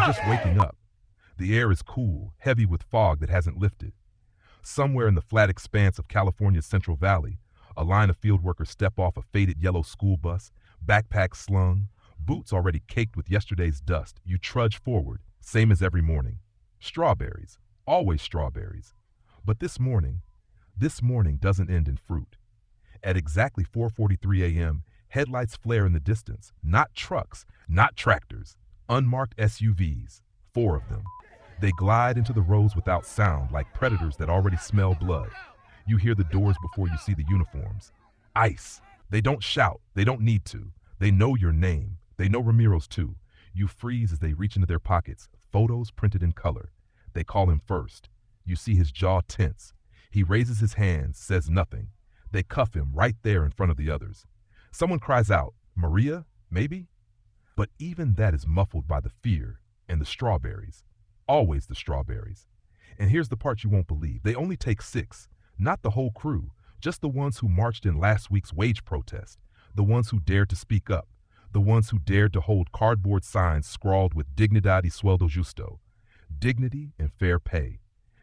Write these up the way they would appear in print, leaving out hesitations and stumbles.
You're just waking up. The air is cool, heavy with fog that hasn't lifted. Somewhere in the flat expanse of California's Central Valley, a line of field workers step off a faded yellow school bus, backpacks slung, boots already caked with yesterday's dust. You trudge forward, same as every morning. Strawberries, always strawberries. But this morning doesn't end in fruit. At exactly 4:43 a.m., headlights flare in the distance. Not trucks, not tractors, unmarked SUVs, 4 of them. They glide into the roads without sound, like predators that already smell blood. You hear the doors before you see the uniforms. ICE. They don't shout. They don't need to. They know your name. They know Ramiro's too. You freeze as they reach into their pockets, photos printed in color. They call him first. You see his jaw tense. He raises his hands, says nothing. They cuff him right there in front of the others. Someone cries out, "Maria, maybe?" But even that is muffled by the fear and the strawberries. Always the strawberries. And here's the part you won't believe. They only take 6, not the whole crew, just the ones who marched in last week's wage protest, the ones who dared to speak up, the ones who dared to hold cardboard signs scrawled with dignidad y sueldo justo, dignity and fair pay.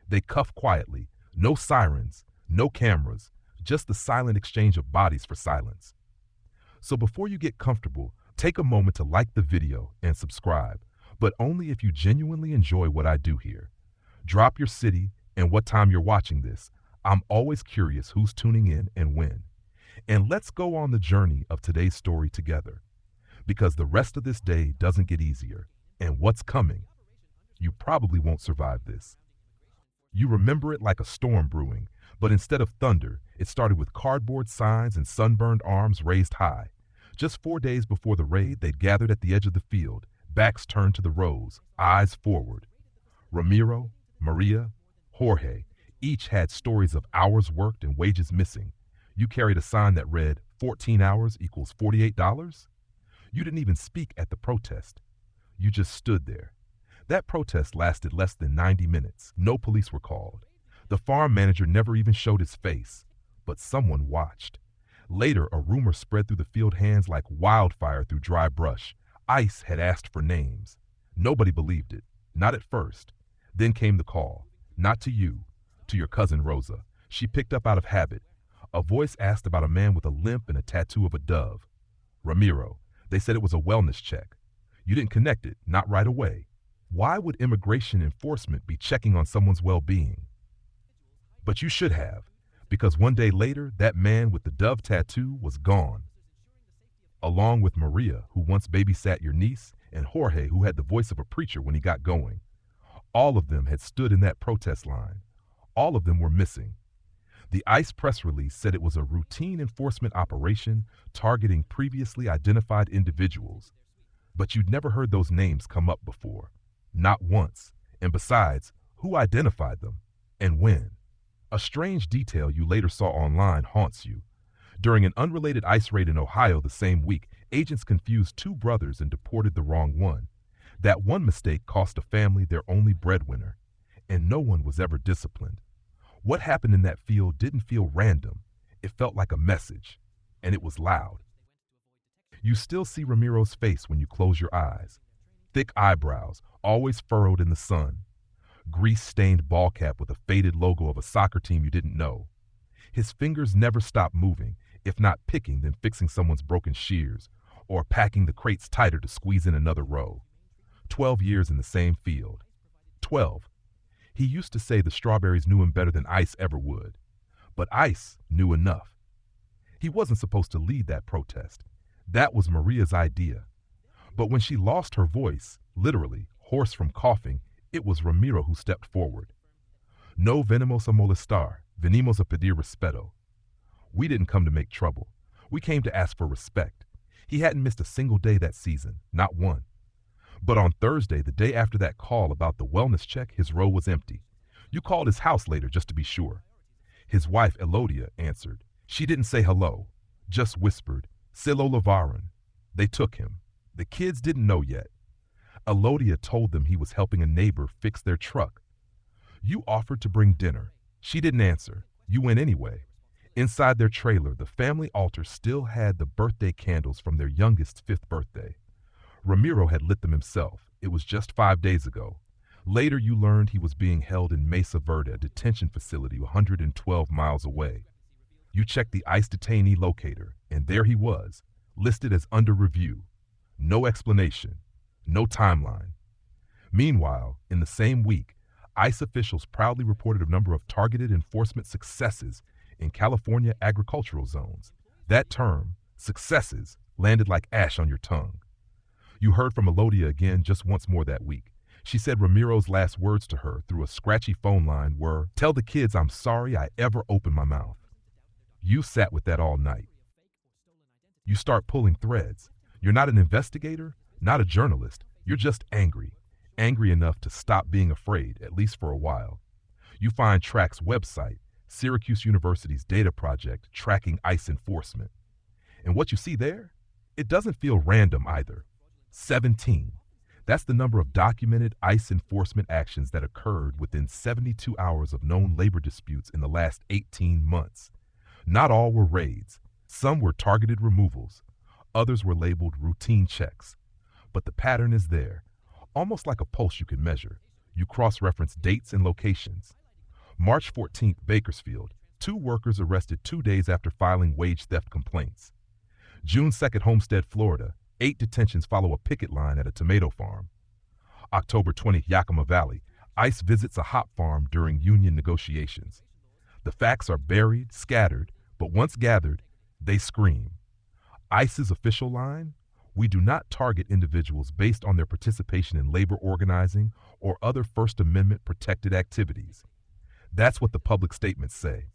They cuff quietly, no sirens, no cameras, just the silent exchange of bodies for silence. So before you get comfortable, take a moment to like the video and subscribe, but only if you genuinely enjoy what I do here. Drop your city and what time you're watching this. I'm always curious who's tuning in and when. And let's go on the journey of today's story together, because the rest of this day doesn't get easier, and what's coming, you probably won't survive this. You remember it like a storm brewing, but instead of thunder, it started with cardboard signs and sunburned arms raised high. Just 4 days before the raid, they'd gathered at the edge of the field, backs turned to the rows, eyes forward. Ramiro, Maria, Jorge, each had stories of hours worked and wages missing. You carried a sign that read, 14 hours equals $48? You didn't even speak at the protest. You just stood there. That protest lasted less than 90 minutes. No police were called. The farm manager never even showed his face, but someone watched. Later, a rumor spread through the field hands like wildfire through dry brush. ICE had asked for names. Nobody believed it, not at first. Then came the call, not to you, to your cousin Rosa. She picked up out of habit. A voice asked about a man with a limp and a tattoo of a dove. Ramiro. They said it was a wellness check. You didn't connect it, not right away. Why would immigration enforcement be checking on someone's well-being? But you should have, because 1 day later, that man with the dove tattoo was gone. Along with Maria, who once babysat your niece, and Jorge, who had the voice of a preacher when he got going. All of them had stood in that protest line. All of them were missing. The ICE press release said it was a routine enforcement operation targeting previously identified individuals. But you'd never heard those names come up before. Not once. And besides, who identified them? And when? A strange detail you later saw online haunts you. During an unrelated ICE raid in Ohio the same week, agents confused 2 brothers and deported the wrong one. That one mistake cost a family their only breadwinner, and no one was ever disciplined. What happened in that field didn't feel random. It felt like a message, and it was loud. You still see Ramiro's face when you close your eyes. Thick eyebrows, always furrowed in the sun. Grease-stained ball cap with a faded logo of a soccer team you didn't know. His fingers never stopped moving, if not picking then fixing someone's broken shears, or packing the crates tighter to squeeze in another row. 12 years in the same field. 12. He used to say the strawberries knew him better than ICE ever would. But ICE knew enough. He wasn't supposed to lead that protest. That was Maria's idea. But when she lost her voice, literally, hoarse from coughing, it was Ramiro who stepped forward. No venimos a molestar, venimos a pedir respeto. We didn't come to make trouble. We came to ask for respect. He hadn't missed a single day that season, not one. But on Thursday, the day after that call about the wellness check, his row was empty. You called his house later just to be sure. His wife, Elodia, answered. She didn't say hello, just whispered, "Silo lavaron." They took him. The kids didn't know yet. Elodia told them he was helping a neighbor fix their truck. You offered to bring dinner. She didn't answer. You went anyway. Inside their trailer, the family altar still had the birthday candles from their youngest's 5th birthday. Ramiro had lit them himself. It was just 5 days ago. Later, you learned he was being held in Mesa Verde, a detention facility 112 miles away. You checked the ICE detainee locator, and there he was, listed as under review. No explanation, no timeline. Meanwhile, in the same week, ICE officials proudly reported a number of targeted enforcement successes in California agricultural zones. That term, successes, landed like ash on your tongue. You heard from Elodia again just once more that week. She said Ramiro's last words to her through a scratchy phone line were, "Tell the kids I'm sorry I ever opened my mouth." You sat with that all night. You start pulling threads. You're not an investigator, not a journalist. You're just angry. Angry enough to stop being afraid, at least for a while. You find TRAC's website, Syracuse University's data project tracking ICE enforcement. And what you see there? It doesn't feel random either. 17. That's the number of documented ICE enforcement actions that occurred within 72 hours of known labor disputes in the last 18 months. Not all were raids. Some were targeted removals. Others were labeled routine checks. But the pattern is there, almost like a pulse you can measure. You cross-reference dates and locations. March 14th, Bakersfield, 2 workers arrested 2 days after filing wage theft complaints. June 2nd, Homestead, Florida, 8 detentions follow a picket line at a tomato farm. October 20th, Yakima Valley, ICE visits a hop farm during union negotiations. The facts are buried, scattered, but once gathered, they scream. ICE's official line? We do not target individuals based on their participation in labor organizing or other First Amendment protected activities. That's what the public statements say.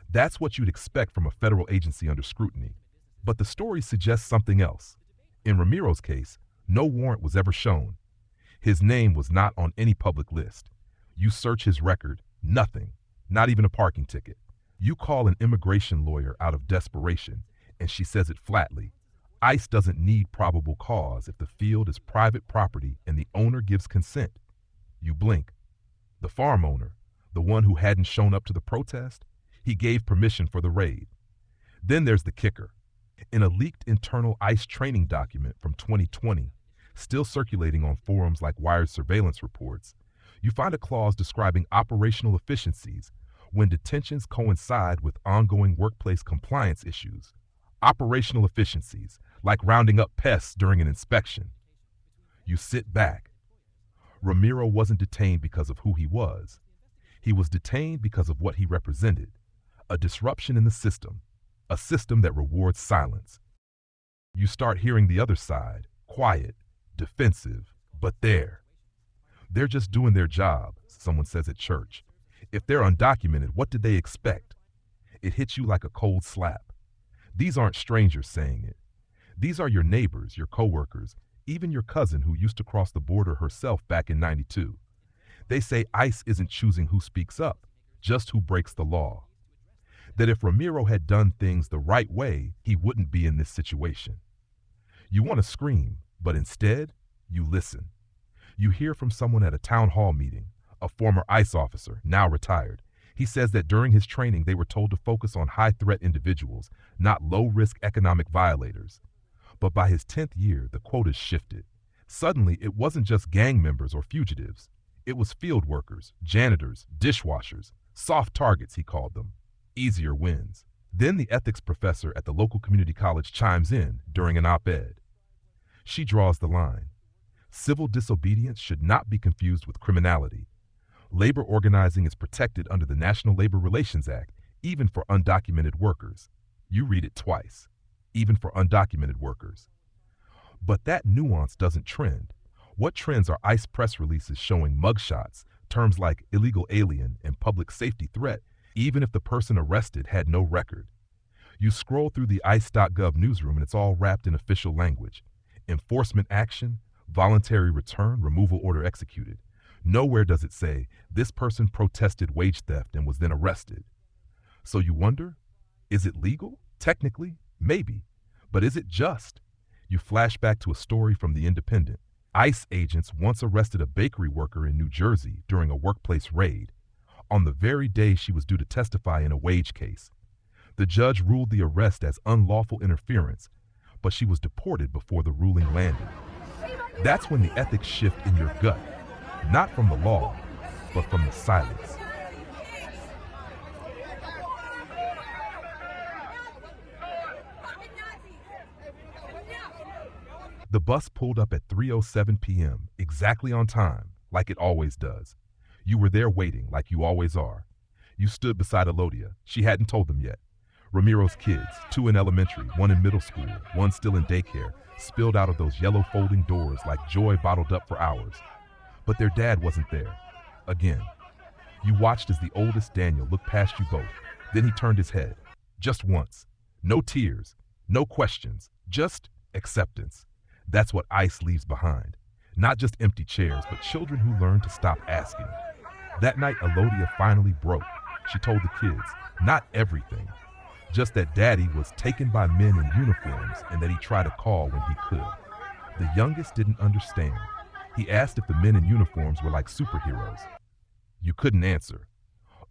That's what you'd expect from a federal agency under scrutiny. But the story suggests something else. In Ramiro's case, no warrant was ever shown. His name was not on any public list. You search his record, nothing, not even a parking ticket. You call an immigration lawyer out of desperation, and she says it flatly. ICE doesn't need probable cause if the field is private property and the owner gives consent. You blink. The farm owner, the one who hadn't shown up to the protest, he gave permission for the raid. Then there's the kicker. In a leaked internal ICE training document from 2020, still circulating on forums like Wired surveillance reports, you find a clause describing operational efficiencies when detentions coincide with ongoing workplace compliance issues. Operational efficiencies, like rounding up pests during an inspection. You sit back. Ramiro wasn't detained because of who he was. He was detained because of what he represented, a disruption in the system, a system that rewards silence. You start hearing the other side, quiet, defensive, but there. They're just doing their job, someone says at church. If they're undocumented, what did they expect? It hits you like a cold slap. These aren't strangers saying it. These are your neighbors, your coworkers, even your cousin who used to cross the border herself back in '92. They say ICE isn't choosing who speaks up, just who breaks the law. That if Ramiro had done things the right way, he wouldn't be in this situation. You want to scream, but instead, you listen. You hear from someone at a town hall meeting, a former ICE officer, now retired. He says that during his training, they were told to focus on high-threat individuals, not low-risk economic violators. But by his 10th year, the quotas shifted. Suddenly, it wasn't just gang members or fugitives. It was field workers, janitors, dishwashers, soft targets, he called them. Easier wins. Then the ethics professor at the local community college chimes in during an op-ed. She draws the line. Civil disobedience should not be confused with criminality. Labor organizing is protected under the National Labor Relations Act, even for undocumented workers. You read it twice, even for undocumented workers. But that nuance doesn't trend. What trends are ICE press releases showing mugshots, terms like illegal alien and public safety threat, even if the person arrested had no record. You scroll through the ICE.gov newsroom and it's all wrapped in official language. Enforcement action, voluntary return, removal order executed. Nowhere does it say, this person protested wage theft and was then arrested. So you wonder, is it legal? Technically, maybe. But is it just? You flash back to a story from The Independent. ICE agents once arrested a bakery worker in New Jersey during a workplace raid, on the very day she was due to testify in a wage case. The judge ruled the arrest as unlawful interference, but she was deported before the ruling landed. Shame on That's when the ethics shift in your gut, not from the law, but from the silence. The bus pulled up at 3:07 p.m., exactly on time, like it always does. You were there waiting, like you always are. You stood beside Elodia. She hadn't told them yet. Ramiro's kids, 2 in elementary, 1 in middle school, 1 still in daycare, spilled out of those yellow folding doors like joy bottled up for hours. But their dad wasn't there. Again. You watched as the oldest Daniel looked past you both. Then he turned his head. Just once. No tears. No questions. Just acceptance. That's what ICE leaves behind. Not just empty chairs, but children who learn to stop asking. That night, Elodia finally broke. She told the kids, not everything, just that Daddy was taken by men in uniforms and that he tried to call when he could. The youngest didn't understand. He asked if the men in uniforms were like superheroes. You couldn't answer.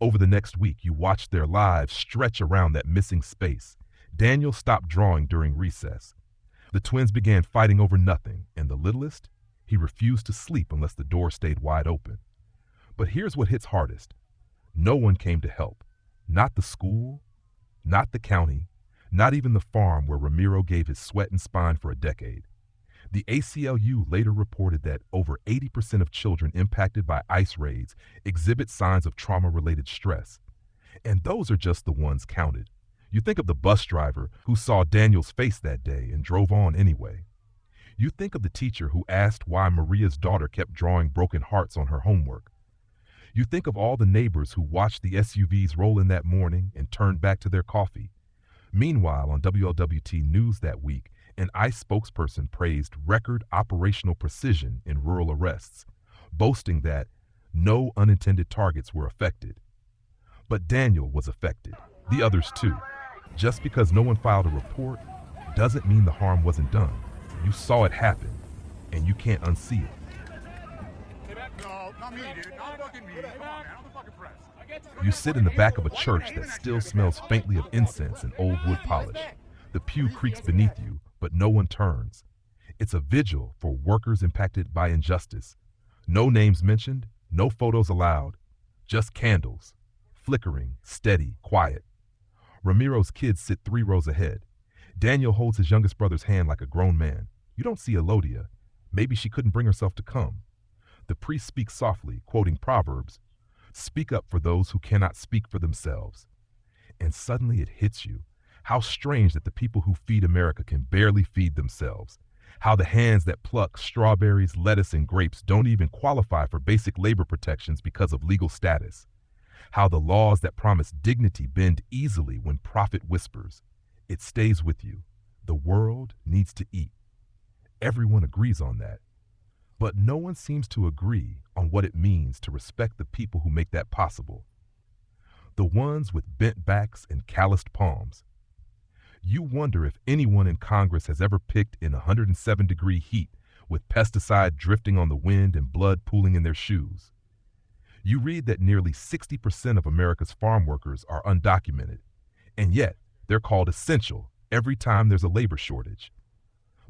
Over the next week, you watched their lives stretch around that missing space. Daniel stopped drawing during recess. The twins began fighting over nothing, and the littlest, he refused to sleep unless the door stayed wide open. But here's what hits hardest. No one came to help. Not the school, not the county, not even the farm where Ramiro gave his sweat and spine for a decade. The ACLU later reported that over 80% of children impacted by ICE raids exhibit signs of trauma-related stress. And those are just the ones counted. You think of the bus driver who saw Daniel's face that day and drove on anyway. You think of the teacher who asked why Maria's daughter kept drawing broken hearts on her homework. You think of all the neighbors who watched the SUVs roll in that morning and turned back to their coffee. Meanwhile, on WLWT News that week, an ICE spokesperson praised record operational precision in rural arrests, boasting that no unintended targets were affected. But Daniel was affected. The others too. Just because no one filed a report doesn't mean the harm wasn't done. You saw it happen, and you can't unsee it. No, not me, dude. Not fucking me. Come on, man. I'm the fucking press. You sit in the back of a church that still smells faintly of incense and old wood polish. The pew creaks beneath you, but no one turns. It's a vigil for workers impacted by injustice. No names mentioned, no photos allowed, just candles, flickering, steady, quiet. Ramiro's kids sit 3 rows ahead. Daniel holds his youngest brother's hand like a grown man. You don't see Elodia. Maybe she couldn't bring herself to come. The priest speaks softly, quoting Proverbs, "Speak up for those who cannot speak for themselves." And suddenly it hits you. How strange that the people who feed America can barely feed themselves. How the hands that pluck strawberries, lettuce, and grapes don't even qualify for basic labor protections because of legal status. How the laws that promise dignity bend easily when profit whispers. It stays with you. The world needs to eat. Everyone agrees on that. But no one seems to agree on what it means to respect the people who make that possible. The ones with bent backs and calloused palms. You wonder if anyone in Congress has ever picked in 107-degree heat with pesticide drifting on the wind and blood pooling in their shoes. You read that nearly 60% of America's farm workers are undocumented, and yet they're called essential every time there's a labor shortage.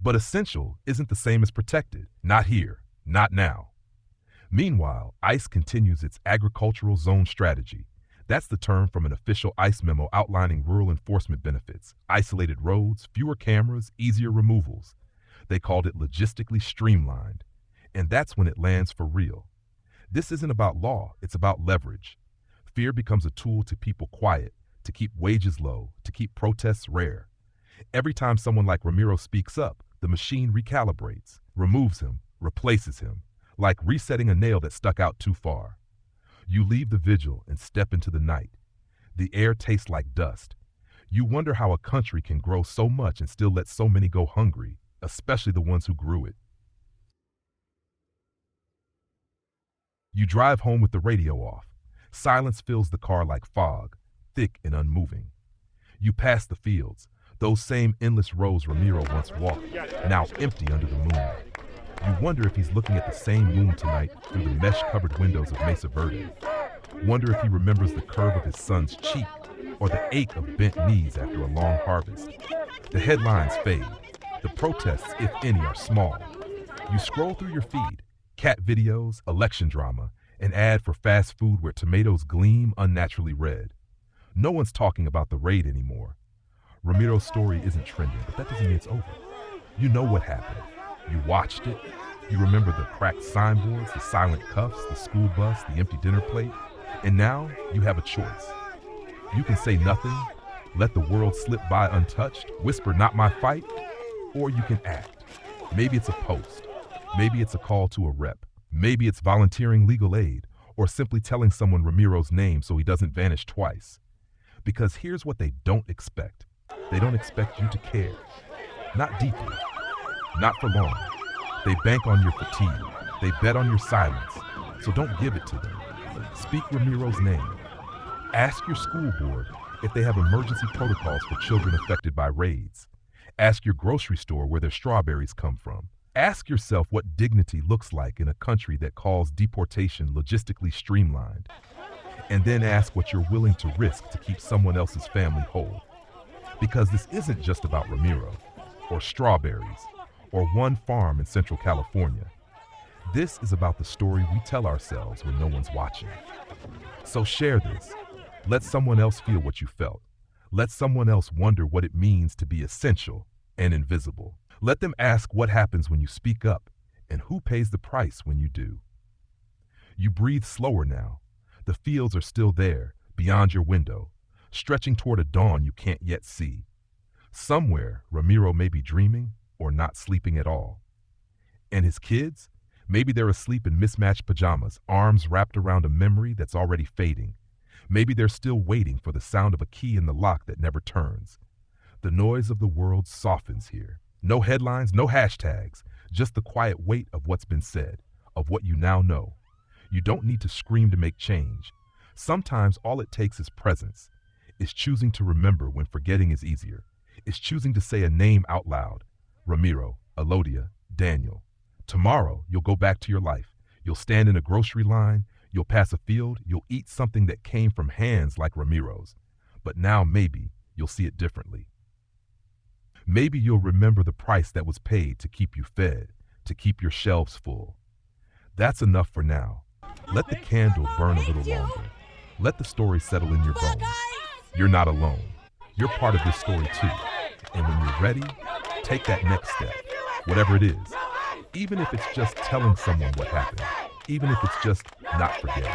But essential isn't the same as protected. Not here, not now. Meanwhile, ICE continues its agricultural zone strategy. That's the term from an official ICE memo outlining rural enforcement benefits, isolated roads, fewer cameras, easier removals. They called it logistically streamlined. And that's when it lands for real. This isn't about law, it's about leverage. Fear becomes a tool to keep people quiet, to keep wages low, to keep protests rare. Every time someone like Ramiro speaks up, the machine recalibrates, removes him, replaces him, like resetting a nail that stuck out too far. You leave the vigil and step into the night. The air tastes like dust. You wonder how a country can grow so much and still let so many go hungry, especially the ones who grew it. You drive home with the radio off. Silence fills the car like fog, thick and unmoving. You pass the fields, those same endless rows Ramiro once walked, now empty under the moon. You wonder if he's looking at the same moon tonight through the mesh-covered windows of Mesa Verde. Wonder if he remembers the curve of his son's cheek or the ache of bent knees after a long harvest. The headlines fade. The protests, if any, are small. You scroll through your feed, cat videos, election drama, an ad for fast food where tomatoes gleam unnaturally red. No one's talking about the raid anymore. Ramiro's story isn't trending, but that doesn't mean it's over. You know what happened. You watched it. You remember the cracked signboards, the silent cuffs, the school bus, the empty dinner plate. And now you have a choice. You can say nothing, let the world slip by untouched, whisper not my fight, or you can act. Maybe it's a post. Maybe it's a call to a rep. Maybe it's volunteering legal aid, or simply telling someone Ramiro's name so he doesn't vanish twice. Because here's what they don't expect. They don't expect you to care. Not deeply. Not for long. They bank on your fatigue. They bet on your silence. So don't give it to them. Speak Ramiro's name. Ask your school board if they have emergency protocols for children affected by raids. Ask your grocery store where their strawberries come from. Ask yourself what dignity looks like in a country that calls deportation logistically streamlined. And then ask what you're willing to risk to keep someone else's family whole. Because this isn't just about Ramiro, or strawberries, or one farm in Central California. This is about the story we tell ourselves when no one's watching. So share this. Let someone else feel what you felt. Let someone else wonder what it means to be essential and invisible. Let them ask what happens when you speak up and who pays the price when you do. You breathe slower now. The fields are still there, beyond your window, stretching toward a dawn you can't yet see. Somewhere, Ramiro may be dreaming or not sleeping at all. And his kids? Maybe they're asleep in mismatched pajamas, arms wrapped around a memory that's already fading. Maybe they're still waiting for the sound of a key in the lock that never turns. The noise of the world softens here. No headlines, no hashtags, just the quiet weight of what's been said, of what you now know. You don't need to scream to make change. Sometimes all it takes is presence. It's choosing to remember when forgetting is easier. It's choosing to say a name out loud. Ramiro, Elodia, Daniel. Tomorrow, you'll go back to your life. You'll stand in a grocery line. You'll pass a field. You'll eat something that came from hands like Ramiro's. But now maybe you'll see it differently. Maybe you'll remember the price that was paid to keep you fed, to keep your shelves full. That's enough for now. Let the candle burn a little longer. Let the story settle in your bones. You're not alone. You're part of this story too. And when you're ready, take that next step, whatever it is. Even if it's just telling someone what happened. Even if it's just not forgetting.